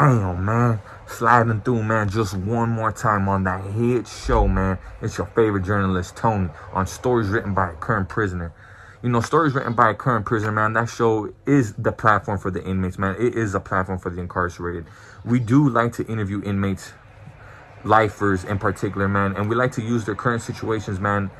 Bam, man. Sliding through, man, just one more time on that hit show, man. It's your favorite journalist, Tony, on Stories Written by a Current Prisoner. You know, Stories Written by a Current Prisoner, man, that show is the platform for the inmates, man. It is a platform for the incarcerated. We do like to interview inmates, lifers in particular, man, and we like to use their current situations, man,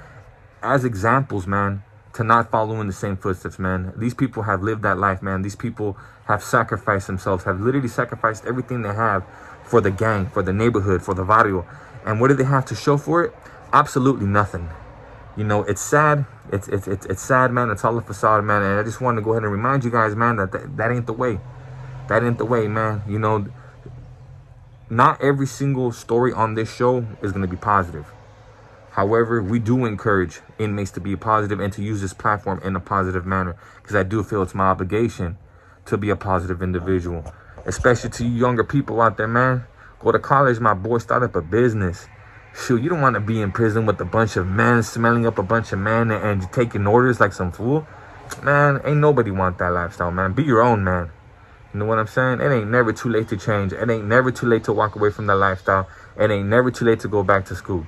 as examples, man, to not follow in the same footsteps, man. These people have lived that life, man. These people have sacrificed themselves, have literally sacrificed everything they have for the gang, for the neighborhood, for the barrio. And what do they have to show for it? Absolutely nothing. You know, it's sad. It's sad, man. It's all a facade, man. And I just wanted to go ahead and remind you guys, man, that ain't the way. That ain't the way, man. You know, not every single story on this show is going to be positive. However, we do encourage inmates to be positive and to use this platform in a positive manner, because I do feel it's my obligation to be a positive individual, especially to you younger people out there, man. Go to college, my boy, start up a business. Shoot, you don't want to be in prison with a bunch of men, smelling up a bunch of men and taking orders like some fool. Man, ain't nobody want that lifestyle, man. Be your own man. You know what I'm saying? It ain't never too late to change. It ain't never too late to walk away from that lifestyle. It ain't never too late to go back to school.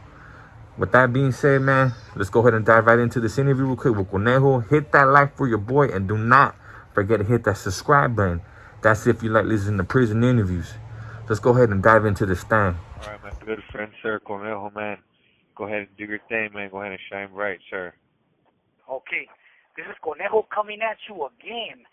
With that being said, man, let's go ahead and dive right into this interview real quick with Conejo. Hit that like for your boy, and do not forget to hit that subscribe button. That's if you like listening to prison interviews. Let's go ahead and dive into this thing. All right, my good friend, sir, Conejo, man. Go ahead and do your thing, man. Go ahead and shine bright, sir. Okay, this is Conejo coming at you again,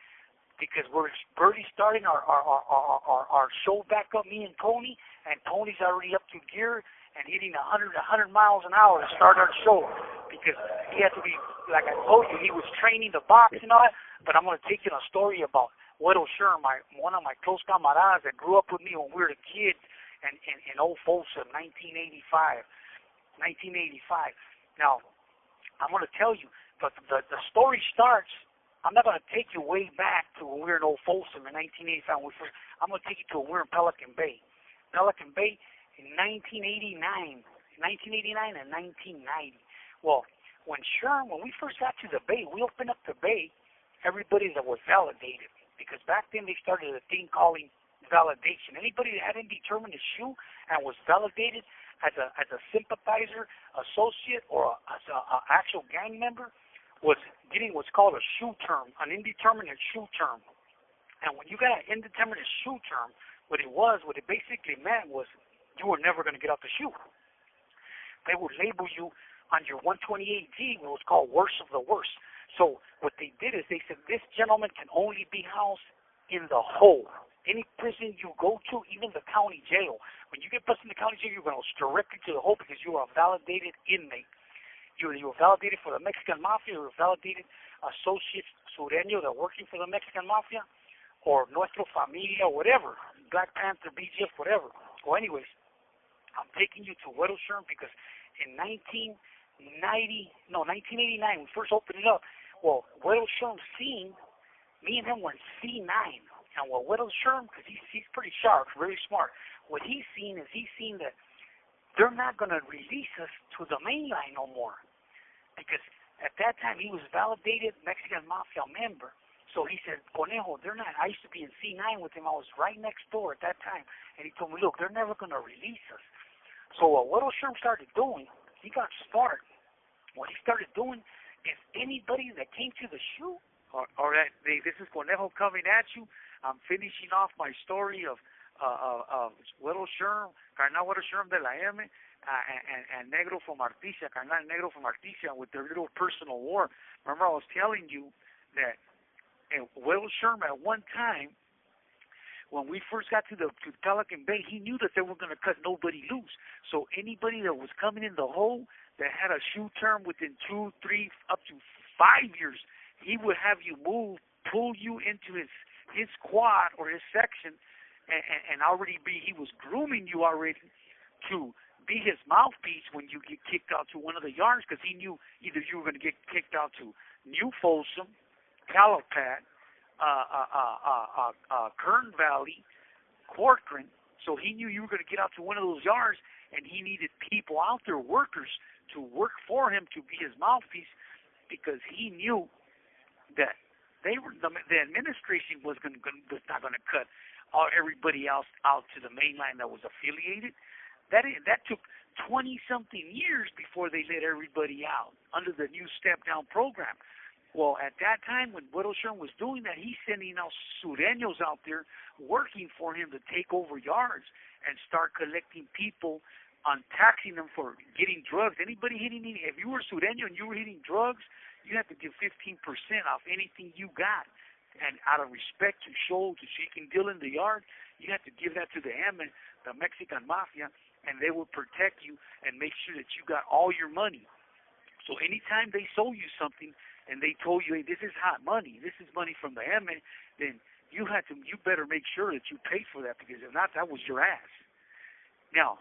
because we're already starting our show back up, me and Tony's already up to gear and hitting 100 miles an hour to start our show, because he had to be, like I told you, he was training the box and all that. But I'm going to take you on a story about Widow Sherm, one of my close camaradas that grew up with me when we were kids in Old Folsom, 1985. Now, I'm going to tell you, but the story starts, I'm not going to take you way back to when we were in Old Folsom in 1985. I'm going to take you to when we were in Pelican Bay. Pelican Bay in 1989 and 1990. Well, when we first got to the Bay, we opened up the Bay, everybody that was validated, because back then they started a thing calling validation. Anybody that hadn't determined a shoe and was validated as a sympathizer, associate, or as a actual gang member was getting what's called a shoe term, an indeterminate shoe term. And when you got an indeterminate shoe term, what it basically meant was you were never going to get out the shoe. They would label you on your 128G, what was called worst of the worst. So what they did is they said, this gentleman can only be housed in the hole. Any prison you go to, even the county jail, when you get busted in the county jail, you're going to go directly to the hole, because you are a validated inmate. You were validated for the Mexican Mafia, you were validated associate sureño that are working for the Mexican Mafia, or Nuestro Familia, or whatever, Black Panther, BGF, whatever. Well, anyways, I'm taking you to Widow Sherm because in 1989, we first opened it up. Well, Widow Sherm seen, me and him were in C9. And what Widow Sherm, because he's pretty sharp, very smart, what he's seen that they're not going to release us to the main line no more. Because at that time, he was validated Mexican Mafia member. So he said, Conejo, they're not. I used to be in C9 with him. I was right next door at that time. And he told me, look, they're never going to release us. So what Widow Sherm started doing, he got smart. What he started doing is anybody that came to the shoe. All right, this is Conejo coming at you. I'm finishing off my story of Widow Sherm, Carnal Widow Sherm de la M, and Negro from Artesia, Carnal Negro from Artesia, with their little personal war. Remember, I was telling you that Widow Sherm at one time, when we first got to Pelican Bay, he knew that they were going to cut nobody loose. So anybody that was coming in the hole that had a shoe term within 2, 3, up to 5 years, he would have you move, pull you into his quad or his section, and already he was grooming you already to be his mouthpiece when you get kicked out to one of the yards, because he knew either you were going to get kicked out to New Folsom, Calapat, Kern Valley, Corcoran. So he knew you were going to get out to one of those yards, and he needed people out there, workers, to work for him to be his mouthpiece, because he knew that the administration was not going to cut everybody else out to the main line that was affiliated. That took 20-something years before they let everybody out under the new step-down program. Well, at that time, when Widow Sherm was doing that, he's sending out sureños out there working for him to take over yards and start collecting people on taxing them for getting drugs. Anybody hitting any, if you were sureño and you were hitting drugs, you had to give 15% off anything you got. And out of respect to show, so you can deal in the yard, you have to give that to the M, the Mexican Mafia, and they will protect you and make sure that you got all your money. So anytime they sold you something and they told you, hey, this is hot money, this is money from the M, then you better make sure that you pay for that, because if not, that was your ass. Now,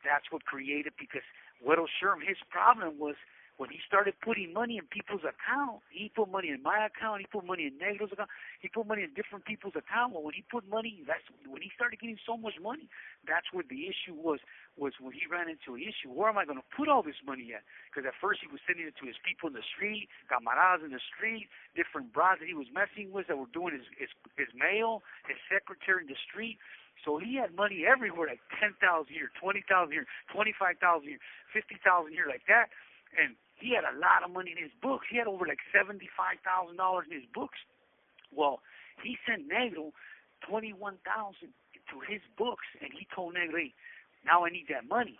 that's what created, because Widow Sherm, his problem was when he started putting money in people's account. He put money in my account, he put money in Negro's account, he put money in different people's account. Well, when he put money, that's when he started getting so much money. That's where the issue was when he ran into an issue. Where am I going to put all this money at? Because at first he was sending it to his people in the street, camaradas in the street, different broads that he was messing with that were doing his mail, his secretary in the street. So he had money everywhere, like 10,000 here, 20,000 here, 25,000 here, 50,000 here, like that. And he had a lot of money in his books. He had over like $75,000 in his books. Well, he sent Negro $21,000 to his books, and he told Negro, hey, now I need that money.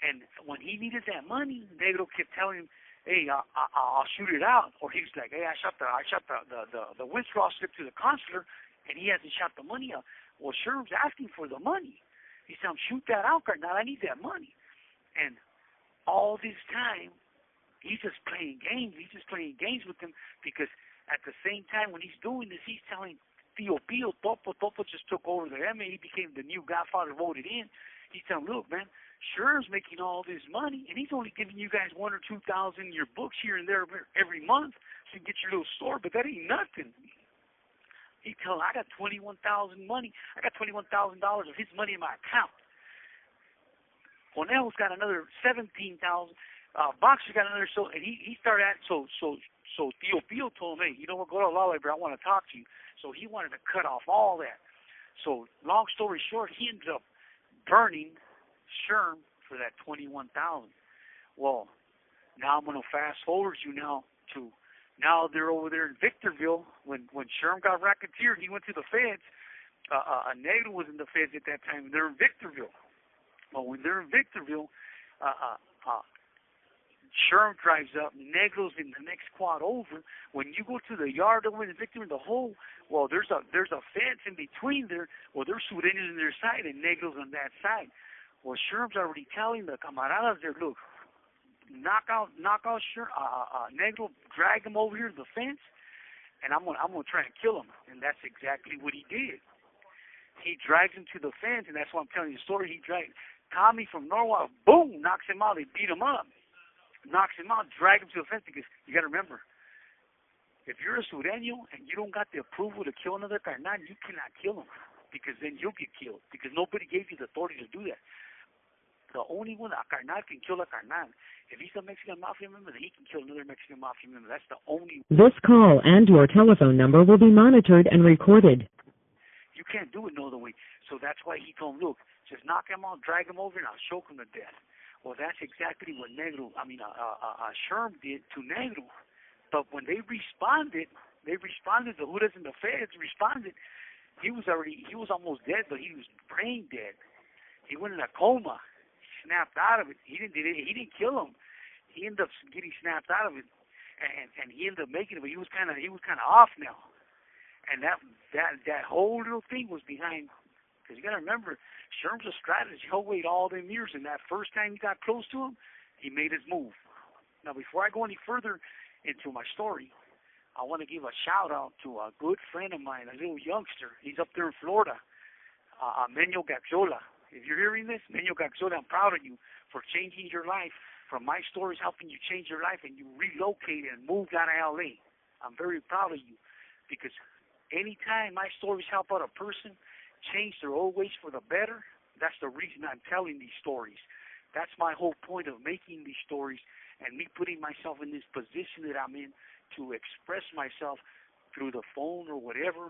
And when he needed that money, Negro kept telling him, hey, I'll shoot it out. Or he was like, hey, I shot the withdrawal slip to the consular, and he hasn't shot the money out. Well, Sherm's asking for the money. He said, shoot that out, Carnal. I need that money. And all this time, he's just playing games. He's just playing games with them, because at the same time when he's doing this, he's telling Tío Pío, Topo just took over the MA. He became the new godfather voted in. He's telling, look, man, Sherm's making all this money, and he's only giving you guys 1,000 or 2,000 in your books here and there every month to get your little store, but that ain't nothing. He told, I got $21,000 money. I got $21,000 of his money in my account. Conejo's got another 17,000. Boxer's got another. So, and he started at so Tío Pío told him, hey, you know what? Go to the law library. I want to talk to you. So he wanted to cut off all that. So long story short, he ended up burning Sherm for that $21,000. Well, now I'm going to fast forward you now to. Now they're over there in Victorville. When Sherm got racketeered, he went to the feds. Negro was in the feds at that time. They're in Victorville. Well, when they're in Victorville, Sherm drives up. Negro's in the next quad over. When you go to the yard over in Victorville, the hole, well, there's a fence in between there. Well, there's sureños on their side and Negro's on that side. Well, Sherm's already telling the camaradas there, look, knock out Negro, drag him over here to the fence, and I'm gonna try and kill him. And that's exactly what he did. He drags him to the fence, and that's why I'm telling you the story. He dragged Tommy from Norwalk, boom, knocks him out. They beat him up, knocks him out, drag him to the fence, because you got to remember, if you're a sureño and you don't got the approval to kill another carnal, you cannot kill him, because then you'll get killed, because nobody gave you the authority to do that. The only one, a carnal can kill a carnal. If he's a Mexican Mafia member, then he can kill another Mexican Mafia member. That's the only. This call and your telephone number will be monitored and recorded. You can't do it no other way. So that's why he told him, look, just knock him out, drag him over, and I'll choke him to death. Well, that's exactly what Sherm did to Negro. But when they responded, the Judas and the feds responded. He was almost dead, but he was brain dead. He went in a coma. Snapped out of it. He didn't kill him. He ended up getting snapped out of it, and he ended up making it. But he was kind of off now, and that whole little thing was behind. Because you got to remember, Sherm's a strategist. He'll wait all them years, and that first time he got close to him, he made his move. Now, before I go any further into my story, I want to give a shout out to a good friend of mine, a little youngster. He's up there in Florida, Menyo Gaxola. If you're hearing this, Menyo Gaxola, I'm proud of you for changing your life, from my stories helping you change your life, and you relocated and moved out of L.A. I'm very proud of you, because anytime my stories help out a person change their old ways for the better, that's the reason I'm telling these stories. That's my whole point of making these stories and me putting myself in this position that I'm in to express myself through the phone or whatever,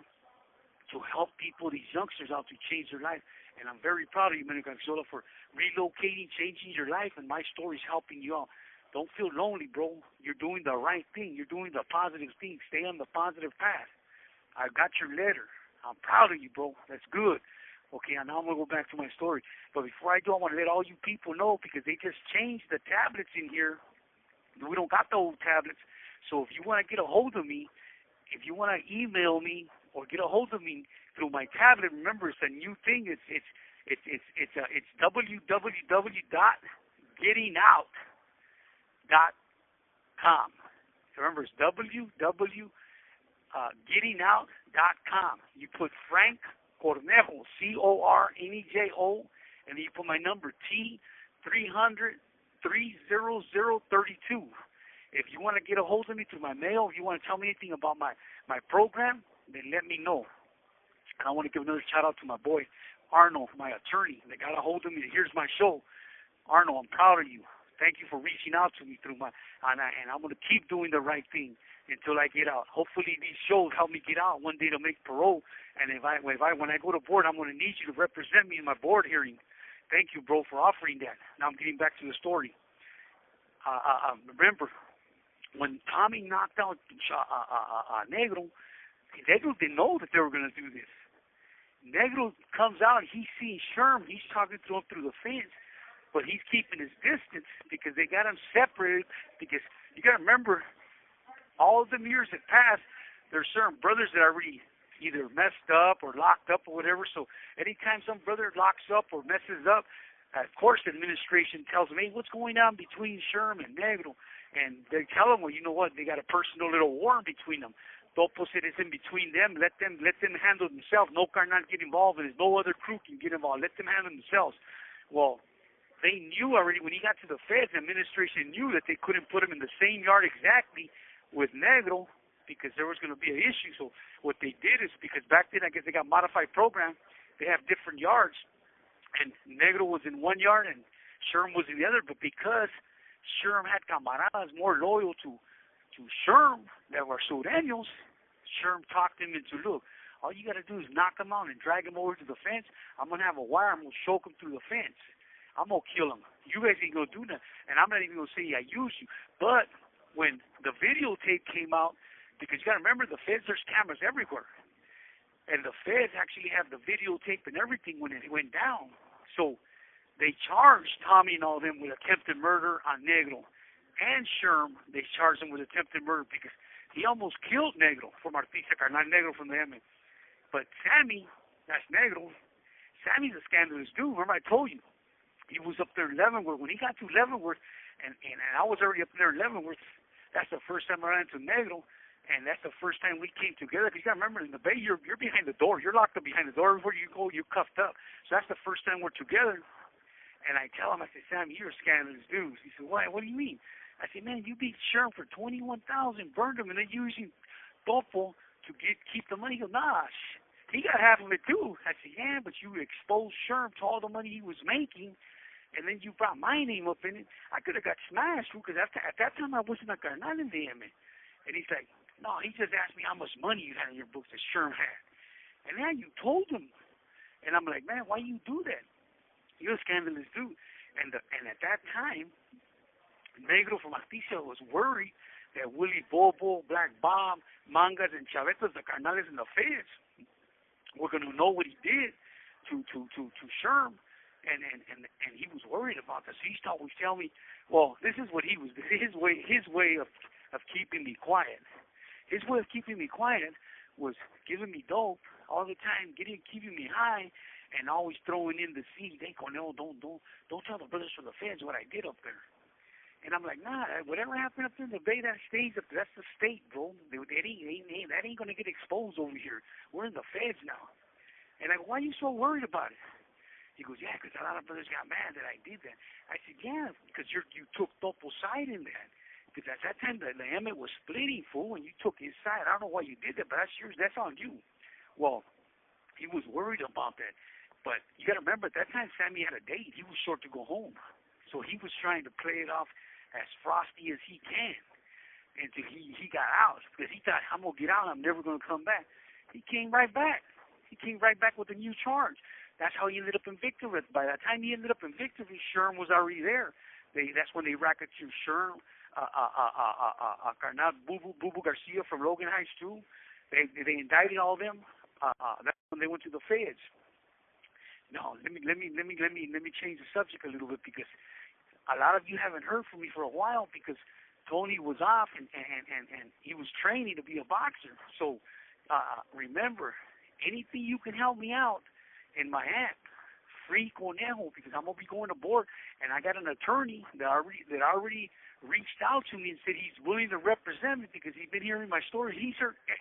to help people, these youngsters out to change their life. And I'm very proud of you, man, Garzola, for relocating, changing your life, and my story's helping you out. Don't feel lonely, bro. You're doing the right thing. You're doing the positive thing. Stay on the positive path. I got your letter. I'm proud of you, bro. That's good. Okay, and now I'm going to go back to my story. But before I do, I want to let all you people know, because they just changed the tablets in here. We don't got the old tablets. So if you want to get a hold of me, if you want to email me or get a hold of me through my tablet, remember, it's a new thing. It's www.gettingout.com. Remember, it's www.gettingout.com. You put Frank Conejo, Cornejo, and then you put my number, T300-30032. If you want to get a hold of me through my mail, if you want to tell me anything about my program, then let me know. And I want to give another shout out to my boy, Arnold, my attorney, that got a hold of me. Here's my show. Arnold, I'm proud of you. Thank you for reaching out to me through my, and I'm going to keep doing the right thing until I get out. Hopefully these shows help me get out one day to make parole. And when I go to board, I'm going to need you to represent me in my board hearing. Thank you, bro, for offering that. Now I'm getting back to the story. Remember, when Tommy knocked out Negro didn't know that they were going to do this. Negro comes out, he's seeing Sherm, he's talking to him through the fence, but he's keeping his distance because they got him separated. Because you got to remember, all of the years that passed, there's certain brothers that are already either messed up or locked up or whatever. So anytime some brother locks up or messes up, of course the administration tells them, hey, what's going on between Sherm and Negro? And they tell them, well, you know what, they got a personal little war between them. Opposite is in between them. Let them handle themselves. No carnal get involved, and there's no other crew can get involved. Let them handle themselves. Well, they knew already when he got to the feds. The administration knew that they couldn't put him in the same yard exactly with Negro because there was going to be an issue. So what they did is, because back then I guess they got modified program, they have different yards, and Negro was in one yard and Sherm was in the other. But because Sherm had camaradas more loyal to Sherm that were Sureños, Sherm talked him into, look, all you got to do is knock him out and drag him over to the fence. I'm going to have a wire. I'm going to choke him through the fence. I'm going to kill him. You guys ain't going to do that. And I'm not even going to say I use you. But when the videotape came out, because you got to remember, the feds, there's cameras everywhere. And the feds actually have the videotape and everything when it went down. So they charged Tommy and all of them with attempted murder on Negro. And Sherm, they charged him with attempted murder because he almost killed Negro from Artisa, not Negro from the M. But Sammy, that's Negro, Sammy's a scandalous dude. Remember I told you, he was up there in Leavenworth. When he got to Leavenworth, and I was already up there in Leavenworth, that's the first time I ran into Negro, and that's the first time we came together. Because you got to remember, in the Bay, you're behind the door. You're locked up behind the door. Everywhere you go, you're cuffed up. So that's the first time we're together. And I tell him, I said, Sammy, you're a scandalous dude. He said, why? What do you mean? I said, man, you beat Sherm for $21,000, burned him, and then using Topo to keep the money. He goes, nah, he got half of it too. I said, yeah, but you exposed Sherm to all the money he was making, and then you brought my name up in it. I could have got smashed because at that time I wasn't a carnal in the M. And he's like, no, he just asked me how much money you had in your books that Sherm had. And then you told him. And I'm like, man, why you do that? You're a scandalous dude. And at that time, Negro from Artesia was worried that Willie Bobo, Black Bob, Mangas, and Chavetas, the carnales and the feds, were going to know what he did to Sherm, and he was worried about this. He used to always tell me, well, this is what he was, his way of keeping me quiet. His way of keeping me quiet was giving me dope all the time, keeping me high, and always throwing in the seed. Hey, Cornel, don't tell the brothers from the feds what I did up there. And I'm like, nah, whatever happened up there in the Bay, that stays up there. That's the state, bro. That ain't going to get exposed over here. We're in the feds now. And I go, why are you so worried about it? He goes, yeah, because a lot of brothers got mad that I did that. I said, yeah, because you took Topo's side in that. Because at that time, the Emmett was splitting, fool, and you took his side. I don't know why you did that, but that's yours. That's on you. Well, he was worried about that. But you got to remember, at that time, Sammy had a date. He was short to go home. So he was trying to play it off as frosty as he can until he got out, because he thought, I'm going to get out, I'm never going to come back. He came right back. He came right back with a new charge. That's how he ended up in victory. By the time he ended up in victory, Sherm was already there. That's when they racketed to Sherm, Carnal, Boo Garcia from Logan Heights too. They indicted all of them. That's when they went to the feds. No, let me change the subject a little bit, because a lot of you haven't heard from me for a while, because Tony was off and he was training to be a boxer. So remember, anything you can help me out in my app, free conejo, because I'm gonna be going to board, and I got an attorney that already reached out to me and said he's willing to represent me because he's been hearing my stories.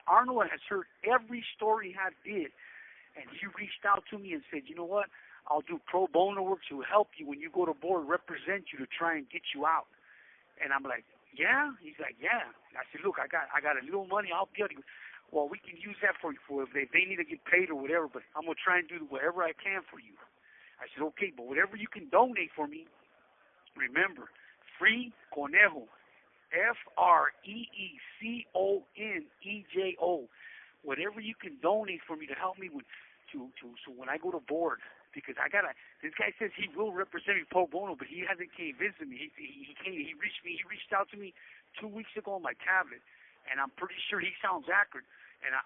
Arnold has heard every story I did. And he reached out to me and said, you know what, I'll do pro bono work to help you when you go to board, represent you to try and get you out. And I'm like, yeah? He's like, yeah. I said, look, I got a little money, I'll get you. Well, we can use that for if they need to get paid or whatever, but I'm going to try and do whatever I can for you. I said, okay, but whatever you can donate for me, remember, free conejo, FREECONEJO. Whatever you can donate for me to help me so when I go to board, because this guy says he will represent me pro bono, but he hasn't came visit me. He reached out to me 2 weeks ago on my tablet, and I'm pretty sure he sounds accurate. And I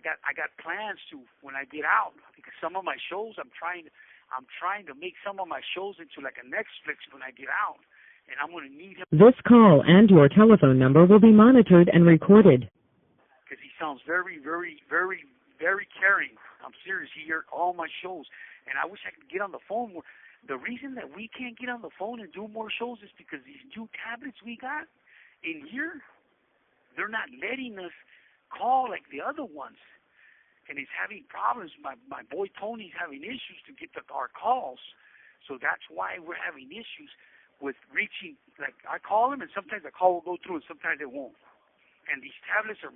got plans to, when I get out, because some of my shows I'm trying to make some of my shows into like a Netflix when I get out, and I'm going to need him. This call and your telephone number will be monitored and recorded. Because he sounds very, very, very, very caring. I'm serious. He heard all my shows, and I wish I could get on the phone more. The reason that we can't get on the phone and do more shows is because these new tablets we got in here, they're not letting us call like the other ones, and he's having problems. My boy Tony's having issues to get our calls, so that's why we're having issues with reaching. Like, I call him, and sometimes the call will go through, and sometimes it won't. And these tablets are,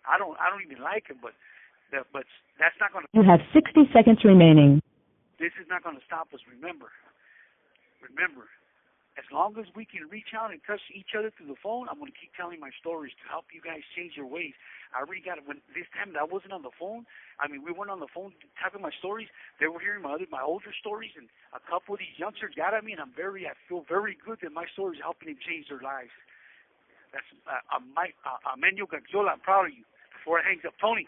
I don't even like them, but that's not going to. You have 60 seconds remaining. This is not going to stop us. Remember, as long as we can reach out and touch each other through the phone, I'm going to keep telling my stories to help you guys change your ways. I already got it. When this time that I wasn't on the phone, I mean, we weren't on the phone typing my stories. They were hearing my older stories, and a couple of these youngsters got at me, and I feel very good that my stories are helping them change their lives. That's Menyo Gagzola. I'm proud of you. Before it hangs up, Tony.